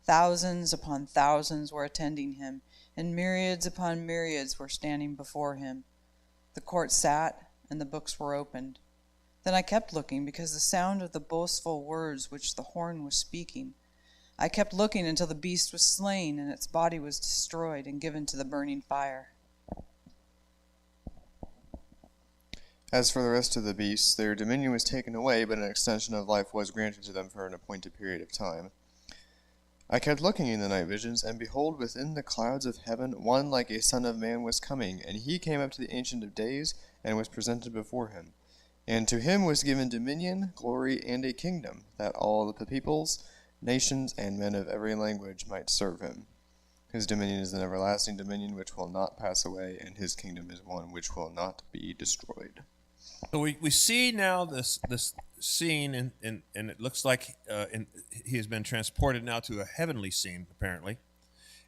Thousands upon thousands were attending him, and myriads upon myriads were standing before him. The court sat, and the books were opened. Then I kept looking, because the sound of the boastful words which the horn was speaking. I kept looking until the beast was slain, and its body was destroyed and given to the burning fire. As for the rest of the beasts, their dominion was taken away, but an extension of life was granted to them for an appointed period of time. I kept looking in the night visions, and behold, within the clouds of heaven, one like a son of man was coming, and he came up to the Ancient of Days, and was presented before him. And to him was given dominion, glory, and a kingdom, that all the peoples, nations, and men of every language might serve him. His dominion is an everlasting dominion which will not pass away, and his kingdom is one which will not be destroyed. So we see now this scene, and it looks like he has been transported now to a heavenly scene, apparently.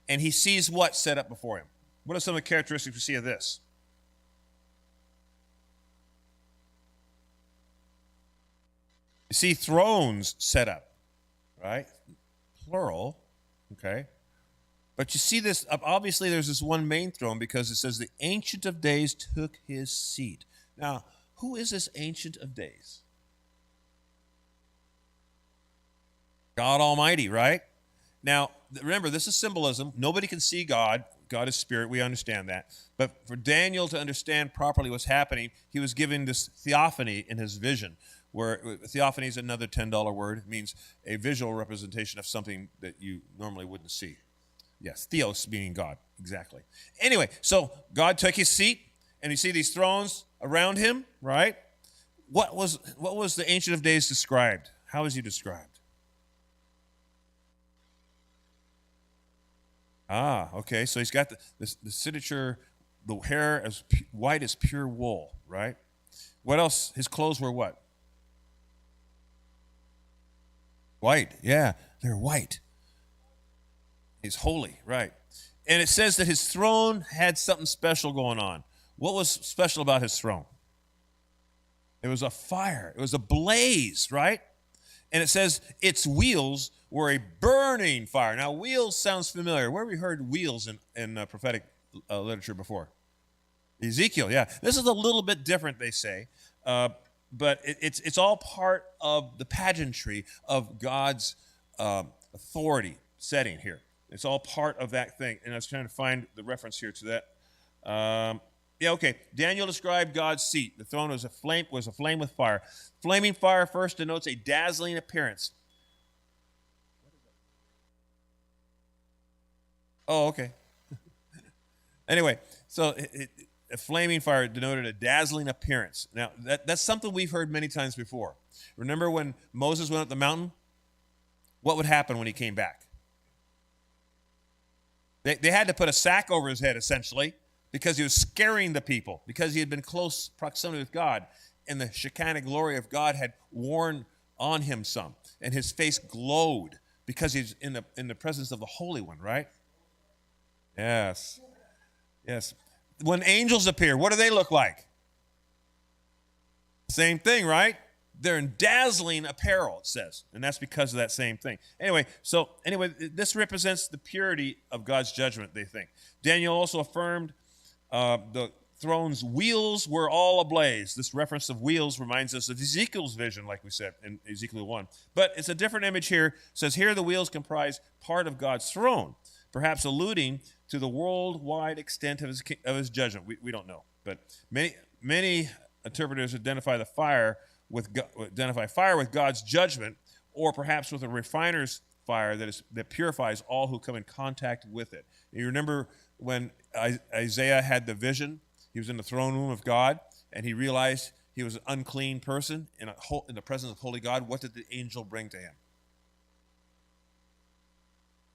And he sees what set up before him. What are some of the characteristics we see of this? You see thrones set up, right? Plural, okay? But you see this, obviously there's this one main throne because it says the Ancient of Days took his seat. Now, who is this Ancient of Days? God Almighty, right? Now, remember, this is symbolism. Nobody can see God. God is spirit. We understand that. But for Daniel to understand properly what's happening, he was given this theophany in his vision, where theophany is another $10 word. It means a visual representation of something that you normally wouldn't see. Yes, theos meaning God, exactly. Anyway, so God took his seat, and you see these thrones around him, right? What was the Ancient of Days described? How is he described? Okay, so he's got the signature, the hair as white as pure wool, right? What else? His clothes were what? White, yeah, they're white. He's holy, right? And it says that his throne had something special going on. What was special about his throne? It was a fire. It was a blaze, right? And it says its wheels were a burning fire. Now, wheels sounds familiar. Where have we heard wheels in prophetic literature before? Ezekiel, yeah. This is a little bit different, they say. But it's all part of the pageantry of God's authority setting here. It's all part of that thing. And I was trying to find the reference here to that. Yeah, okay. Daniel described God's seat. The throne was aflame with fire. Flaming fire first denotes a dazzling appearance. Oh, okay. Anyway, so a flaming fire denoted a dazzling appearance. Now, that's something we've heard many times before. Remember when Moses went up the mountain? What would happen when he came back? They had to put a sack over his head, essentially, because he was scaring the people, because he had been close proximity with God, and the Shekinah glory of God had worn on him some, and his face glowed because he's in the presence of the Holy One, right? Yes. When angels appear, what do they look like? Same thing, right? They're in dazzling apparel, it says, and that's because of that same thing. Anyway, this represents the purity of God's judgment, they think. Daniel also affirmed the throne's wheels were all ablaze. This reference of wheels reminds us of Ezekiel's vision, like we said in Ezekiel 1. But it's a different image here. It says here the wheels comprise part of God's throne, perhaps alluding to the worldwide extent of his judgment. We don't know. But many interpreters identify fire with God's judgment, or perhaps with a refiner's fire that purifies all who come in contact with it. You remember when Isaiah had the vision? He was in the throne room of God, and he realized he was an unclean person in the presence of holy God. What did the angel bring to him?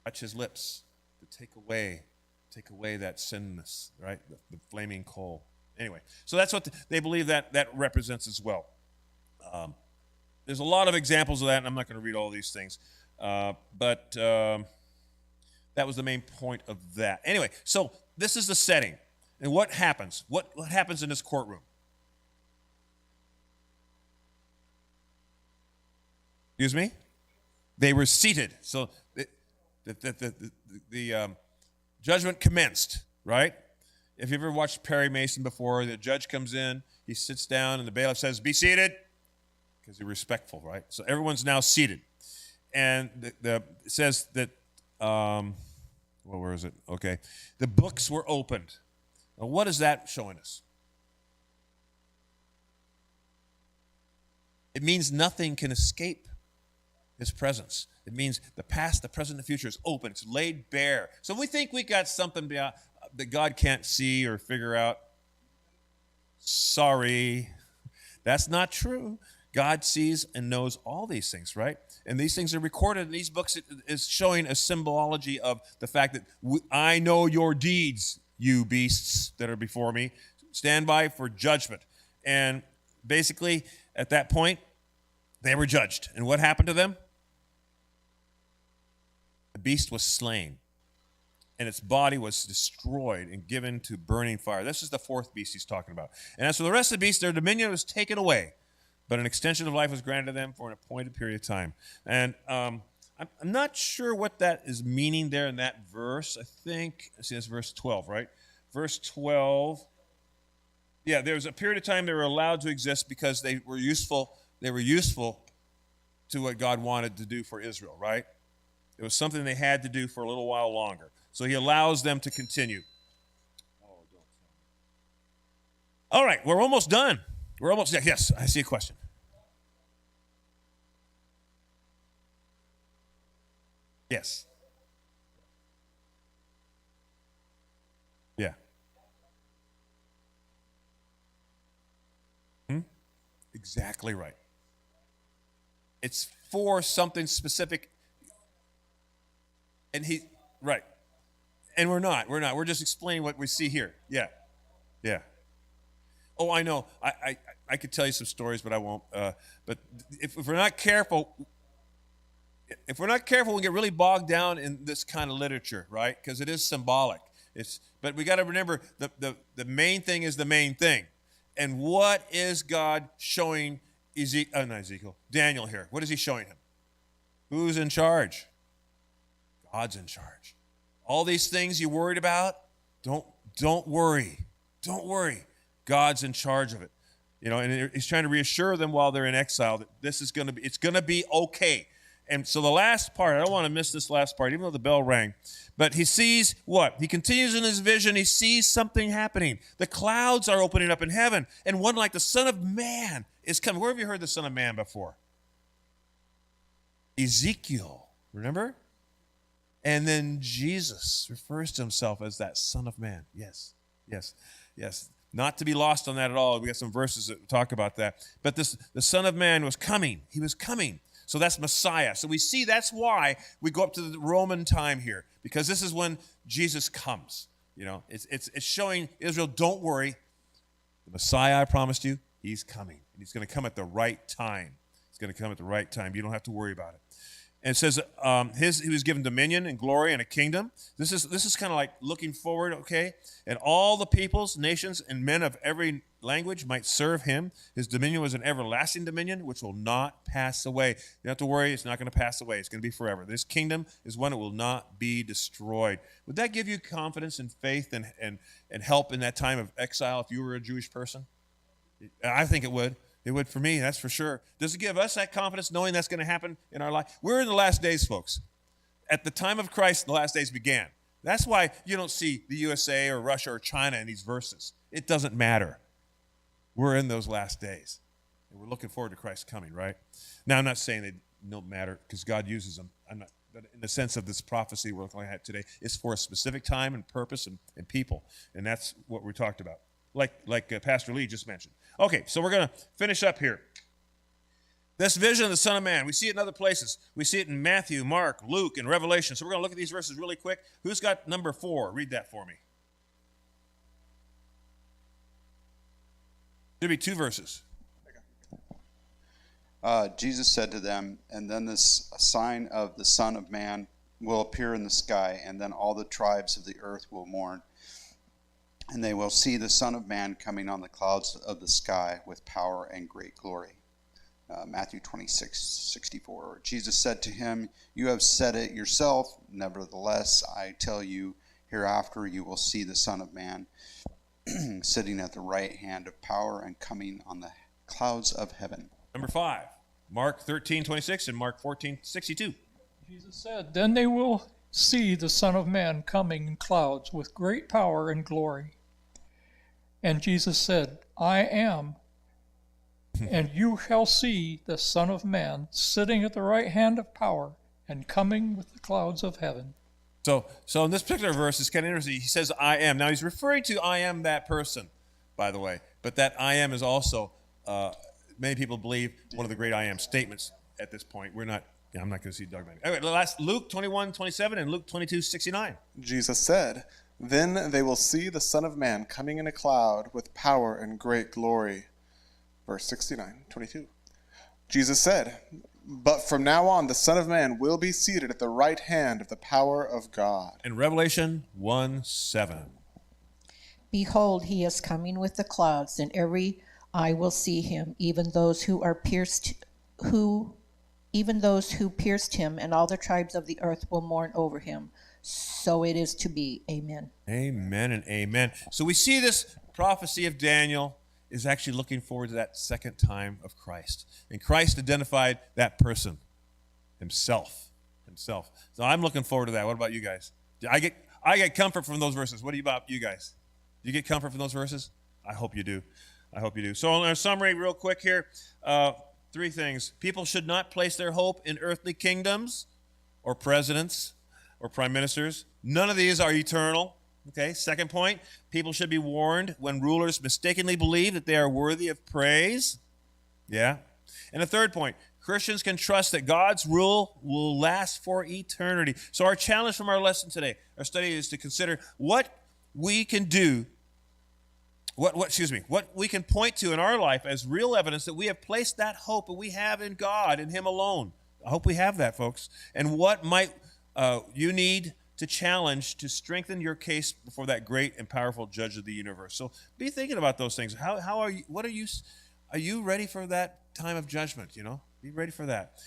Touch his lips to take away that sinness, right? The flaming coal. Anyway, so that's what they believe that represents as well. There's a lot of examples of that, and I'm not going to read all these things. But that was the main point of that. Anyway, so this is the setting. And what happens? What happens in this courtroom? Excuse me? They were seated. So the judgment commenced, right? If you've ever watched Perry Mason before, the judge comes in, he sits down, and the bailiff says, "Be seated," because he's respectful, right? So everyone's now seated. And it says that, where is it? Okay. The books were opened. Now, what is that showing us? It means nothing can escape his presence. It means the past, the present, and the future is open. It's laid bare. So we think we got something that God can't see or figure out. Sorry. That's not true. God sees and knows all these things, right? And these things are recorded in these books. It is showing a symbology of the fact that I know your deeds, you beasts that are before me. Stand by for judgment. And basically, at that point, they were judged. And what happened to them? The beast was slain, and its body was destroyed and given to burning fire. This is the fourth beast he's talking about. And as for the rest of the beasts, their dominion was taken away, but an extension of life was granted them for an appointed period of time. And I'm not sure what that is meaning there in that verse. I think, see, that's verse 12, right? Verse 12. Yeah, there was a period of time they were allowed to exist because they were useful. They were useful to what God wanted to do for Israel, right? It was something they had to do for a little while longer. So he allows them to continue. All right, we're almost done. Yes, I see a question. Yes. Yeah. Exactly right. It's for something specific. And right. And we're not. We're just explaining what we see here. Yeah. Oh, I know. I could tell you some stories, but I won't. But if we're not careful, we get really bogged down in this kind of literature, right? Because it is symbolic. But we got to remember the main thing is the main thing. And what is God showing Daniel here? What is he showing him? Who's in charge? God's in charge. All these things you worried about, don't worry. Don't worry. God's in charge of it. You know, and he's trying to reassure them while they're in exile that it's going to be okay. And so the last part, I don't want to miss this last part, even though the bell rang. But he sees what? He continues in his vision. He sees something happening. The clouds are opening up in heaven, and one like the Son of Man is coming. Where have you heard the Son of Man before? Ezekiel, remember? And then Jesus refers to himself as that Son of Man. Yes. Not to be lost on that at all. We got some verses that talk about that. But the Son of Man was coming. He was coming. So that's Messiah. So we see that's why we go up to the Roman time here, because this is when Jesus comes. You know, it's showing Israel, don't worry. The Messiah I promised you, he's coming. And he's going to come at the right time. He's going to come at the right time. You don't have to worry about it. And it says he was given dominion and glory and a kingdom. This is kind of like looking forward, okay? And all the peoples, nations, and men of every language might serve him. His dominion was an everlasting dominion which will not pass away. You don't have to worry. It's not going to pass away. It's going to be forever. This kingdom is one that will not be destroyed. Would that give you confidence and faith and help in that time of exile if you were a Jewish person? I think it would. It would for me, that's for sure. Does it give us that confidence knowing that's going to happen in our life? We're in the last days, folks. At the time of Christ, the last days began. That's why you don't see the USA or Russia or China in these verses. It doesn't matter. We're in those last days. And we're looking forward to Christ coming, right? Now, I'm not saying they don't matter because God uses them. But in the sense of this prophecy we're looking at today, it's for a specific time and purpose and people. And that's what we talked about, like Pastor Lee just mentioned. Okay, so we're going to finish up here. This vision of the Son of Man, we see it in other places. We see it in Matthew, Mark, Luke, and Revelation. So we're going to look at these verses really quick. Who's got number 4? Read that for me. There'll be 2 verses. Jesus said to them, and then this sign of the Son of Man will appear in the sky, and then all the tribes of the earth will mourn. And they will see the Son of Man coming on the clouds of the sky with power and great glory. Matthew 26:64. Jesus said to him, you have said it yourself. Nevertheless, I tell you, hereafter you will see the Son of Man sitting at the right hand of power and coming on the clouds of heaven. Number 5, Mark 13:26 and Mark 14:62. Jesus said, then they will see the Son of Man coming in clouds with great power and glory. And Jesus said, I am, and you shall see the Son of Man sitting at the right hand of power and coming with the clouds of heaven. So in this particular verse, it's kind of interesting. He says, I am. Now, he's referring to I am that person, by the way. But that I am is also, many people believe, one of the great I am statements at this point. I'm not going to see dogmatic. All right, last Luke 21:27 and Luke 22:69. Jesus said, then they will see the Son of Man coming in a cloud with power and great glory. Verse 69:22. Jesus said, but from now on the Son of Man will be seated at the right hand of the power of God. In Revelation 1:7. Behold, he is coming with the clouds, and every eye will see him, even those who pierced him, and all the tribes of the earth will mourn over him. So it is to be. Amen. Amen and amen. So we see this prophecy of Daniel is actually looking forward to that second time of Christ. And Christ identified that person, himself. So I'm looking forward to that. What about you guys? I get comfort from those verses. What about you guys? Do you get comfort from those verses? I hope you do. So in our summary real quick here, 3 things. People should not place their hope in earthly kingdoms or presidents or prime ministers. None of these are eternal. Okay, second point, people should be warned when rulers mistakenly believe that they are worthy of praise. Yeah. And the third point, Christians can trust that God's rule will last for eternity. So our challenge from our lesson today, our study, is to consider what we can do, what we can point to in our life as real evidence that we have placed that hope that we have in God and Him alone. I hope we have that, folks. And what might you need to challenge, to strengthen your case before that great and powerful judge of the universe. So be thinking about those things. How are you, are you ready for that time of judgment, you know? Be ready for that.